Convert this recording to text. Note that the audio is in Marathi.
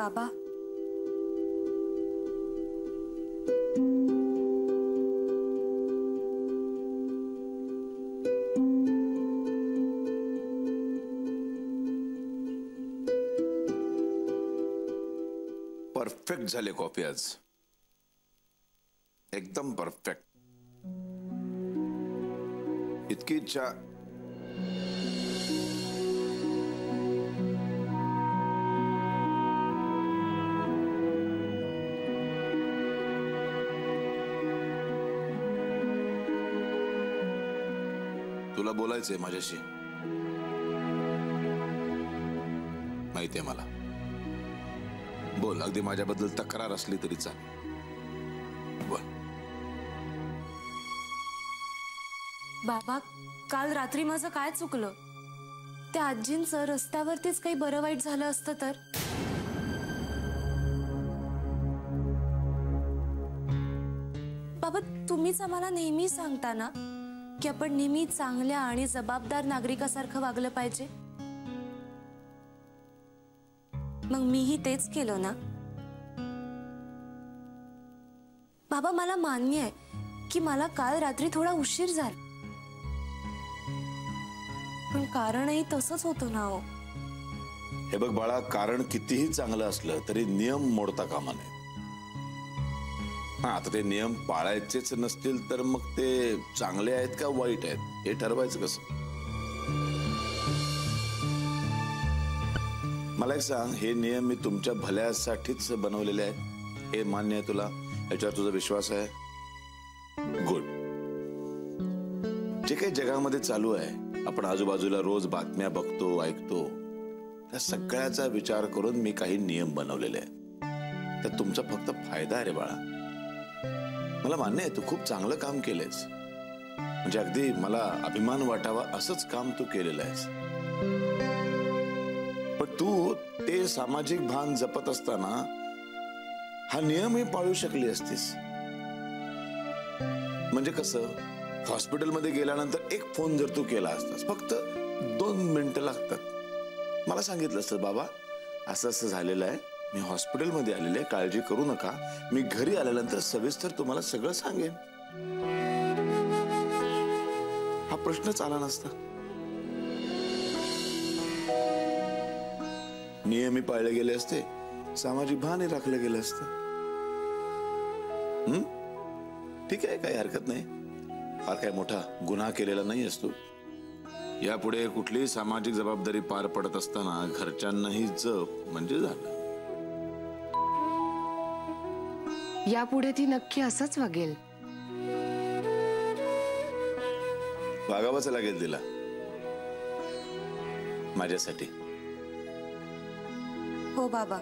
बाबा, परफेक्ट झाले कॉफी आज, एकदम परफेक्ट. इतकी चहा तुला बोलायचंय माझ्याशी, माहितीये मला. बोल, अगदी माझ्याबद्दल तक्रार असली तरी चाल, बोल. बाबा, काल रात्री माझं काय चुकलं? त्या आजींचं रस्त्यावरतीच काही बरं वाईट झालं असतं तर? बाबा, तुम्हीच आम्हाला नेहमी सांगता ना की आपण नेहमी चांगल्या आणि जबाबदार नागरिकासारखं वागलं पाहिजे. मग मीही तेच केलं ना. बाबा, मला मान्य आहे की मला काल रात्री थोडा उशीर झाला, पण कारणही तसंच होतं ना हो. हे बघ बाळा, कारण कितीही चांगलं असलं तरी नियम मोडता कामा नये. आता ते नियम पाळायचेच नसतील तर मग ते चांगले आहेत का वाईट आहेत हे ठरवायचं कसं? मला एक सांग, हे नियम मी तुमच्या भल्यासाठीच बनवलेले आहेत, हे मान्य आहे तुला? याच्यावर तुझा विश्वास आहे? गुड. जे काही जगामध्ये चालू आहे, आपण आजूबाजूला रोज बातम्या बघतो, ऐकतो, त्या सगळ्याचा विचार करून मी काही नियम बनवलेले आहेत. तर तुमचा फक्त फायदा आहे रे बाळा. मला मान्य आहे तू खूप चांगलं काम केलंयस, म्हणजे अगदी मला अभिमान वाटावा असंच काम तू केलेलं आहेस. पण तू ते सामाजिक भान जपत असताना हा नियमही पाळू शकली असतीस. म्हणजे कसं, हॉस्पिटलमध्ये गेल्यानंतर एक फोन जर तू केला असतास, फक्त 2 मिनिटं लागतात, मला सांगितलं असतं बाबा असं असं झालेलं आहे, मी हॉस्पिटलमध्ये आलेले, काळजी करू नका, मी घरी आल्यानंतर सविस्तर तुम्हाला सगळं सांगेन, हा प्रश्नच आला नसता. नियमही पाळले गेले असते, सामाजिक भानही राखलं गेलं असतं. ठीक आहे, काही हरकत नाही. फार काही मोठा गुन्हा केलेला नाही असतो. यापुढे कुठलीही सामाजिक जबाबदारी पार पडत असताना घरच्यांनाही जप म्हणजे झालं. यापुढे ती नक्की असंच वागेल. वागावंच लागेल तिला, माझ्यासाठी. हो बाबा.